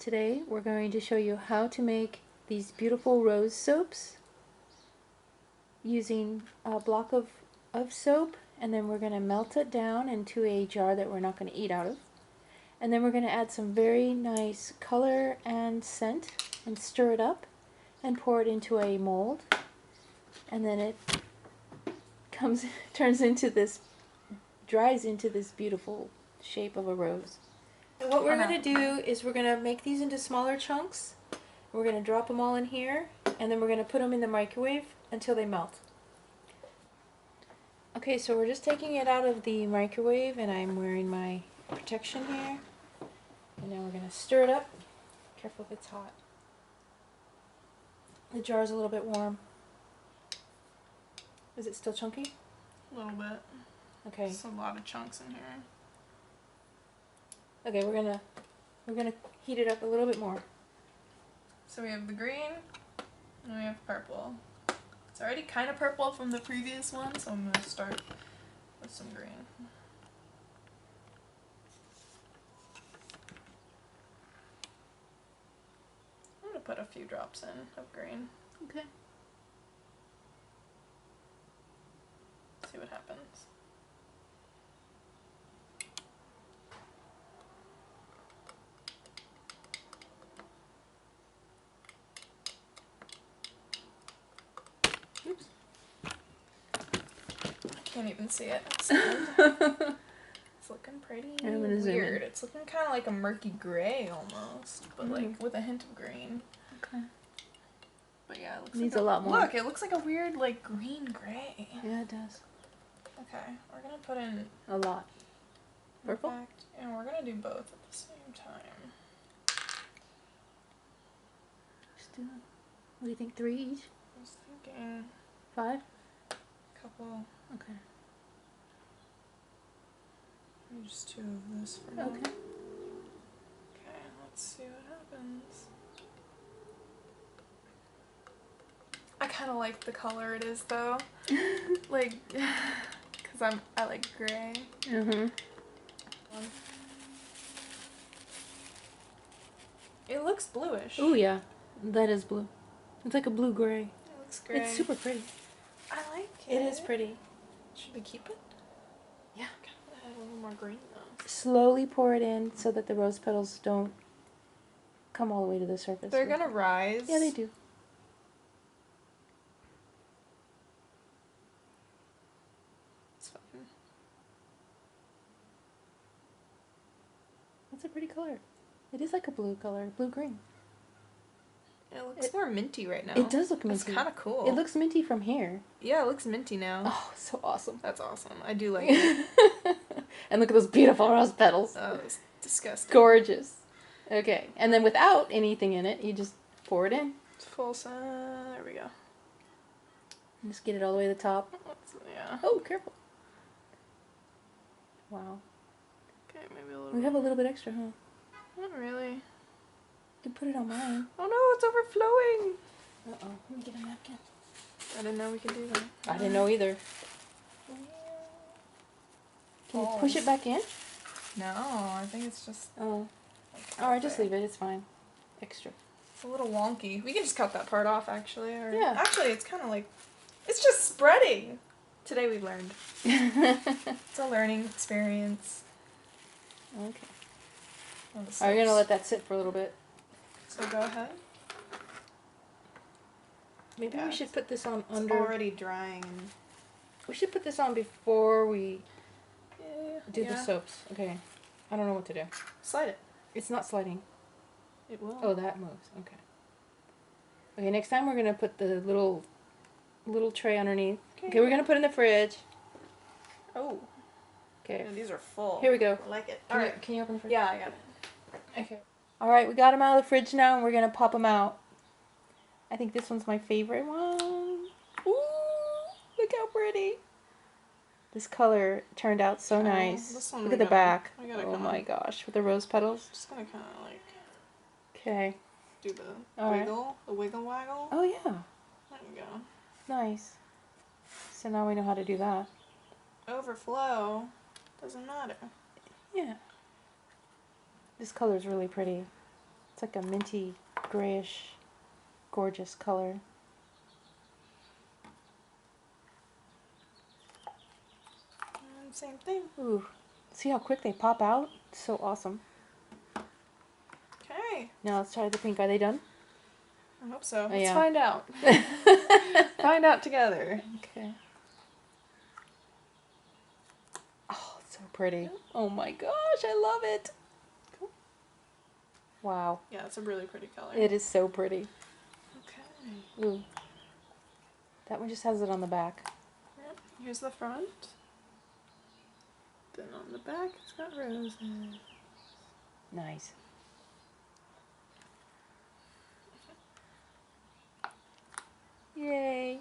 Today we're going to show you how to make these beautiful rose soaps using a block of soap, and then we're going to melt it down into a jar that we're not going to eat out of. And then we're going to add some very nice color and scent and stir it up and pour it into a mold. And then it turns into this, dries into this beautiful shape of a rose. And what we're going to do is we're going to make these into smaller chunks. We're going to drop them all in here, and then we're going to put them in the microwave until they melt. Okay, so we're just taking it out of the microwave, and I'm wearing my protection here. And now we're going to stir it up. Careful if it's hot. The jar is a little bit warm. Is it still chunky? A little bit. Okay. There's a lot of chunks in here. Okay, we're gonna heat it up a little bit more. So we have the green, and we have purple. It's already kind of purple from the previous one, so I'm gonna start with some green. I'm gonna put a few drops in of green. Okay. See what happens. Oops. I can't even see it. It's looking pretty weird. It's looking kind of like a murky gray almost, but like with a hint of green. Okay. But yeah, it looks needs like a lot more. Look, it looks like a weird like green gray. Yeah, it does. Okay, we're gonna put in a lot. Purple? And we're gonna do both at the same time. Just do it. What do you think? 3 each? I was thinking 5? a couple. Okay. Just 2 of this for now. Okay. Okay, let's see what happens. I kind of like the color it is though. Like, because I like gray. It looks bluish. Oh yeah, that is blue. It's like a blue-gray. It looks gray. It's super pretty. I like it. It is pretty. Should we keep it? Yeah. Add a little more green though. Slowly pour it in so that the rose petals don't come all the way to the surface. They're gonna rise. Yeah, they do. It's fine. That's a pretty color. It is like a blue color, blue-green. It looks more minty right now. It does look minty. It's kind of cool. It looks minty from here. Yeah, it looks minty now. Oh, so awesome. That's awesome. I do like it. And look at those beautiful rose petals. Oh, it's disgusting. Gorgeous. Okay, and then without anything in it, you just pour it in. It's full sun. There we go. And just get it all the way to the top. Yeah. Oh, careful. Wow. Okay, maybe a little. We have a little bit extra, huh? Not really. You can put it on mine. Oh no, it's overflowing. Uh-oh. Let me get a napkin. I didn't know we could do that. I didn't know either. Can you push it back in? No, I think it's just... Oh. Alright, just leave it. It's fine. Extra. It's a little wonky. We can just cut that part off, actually. Or... Yeah. Actually, it's kind of like... It's just spreading. Today we've learned. It's a learning experience. Okay. Alright, we're going to let that sit for a little bit. So go ahead. Maybe we should put this on it's under... already drying. We should put this on before we do the Yeah. soaps. Okay. I don't know what to do. Slide it. It's not sliding. It will. Oh, that moves. Okay. Okay, next time we're going to put the little tray underneath. Okay, we're going to put it in the fridge. Oh. Okay. Yeah, these are full. Here we go. I like it. Alright. Can you open the fridge? Yeah, I got it. Okay. Alright, we got them out of the fridge now, and we're going to pop them out. I think this one's my favorite one. Ooh, look how pretty. This color turned out so nice. This one look at the back. Oh my of, gosh, with the rose petals. Just gonna kind of like... Okay. Do the wiggle, the wiggle waggle. Oh yeah. There you go. Nice. So now we know how to do that. Overflow. Doesn't matter. Yeah. This color is really pretty. It's like a minty, grayish, gorgeous color. And same thing. Ooh, see how quick they pop out? It's so awesome. Okay. Now let's try the pink. Are they done? I hope so. Oh, Let's yeah. find out. Find out together. Okay. Oh, it's so pretty. Oh my gosh, I love it. Cool. Wow. Yeah, it's a really pretty color. It is so pretty. Okay. Ooh. That one just has it on the back. Yep. Here's the front. Then on the back, it's got roses. Nice. Yay.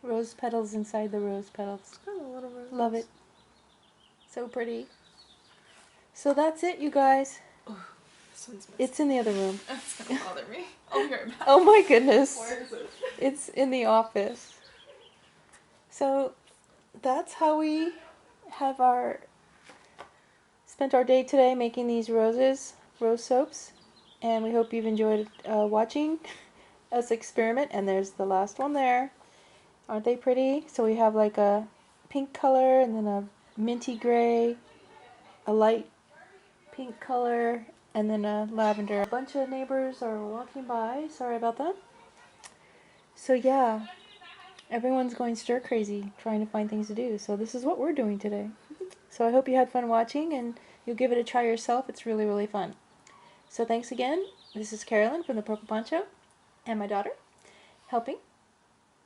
Rose petals inside the rose petals. It's got a little roses. Love it. So pretty. So that's it, you guys. Ooh, this one's missing. It's in the other room. It's gonna bother me. I'll be right back. Oh my goodness. Where is it? It's in the office. So that's how we have spent our day today making these rose soaps. And we hope you've enjoyed watching us experiment. And there's the last one there. Aren't they pretty? So we have like a pink color and then a minty gray, a light pink color, and then a lavender. A bunch of neighbors are walking by. Sorry about that. So yeah, everyone's going stir crazy trying to find things to do. So this is what we're doing today. So I hope you had fun watching and you'll give it a try yourself. It's really, really fun. So thanks again. This is Carolyn from the Purple Poncho and my daughter helping,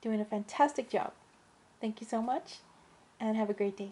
doing a fantastic job. Thank you so much and have a great day.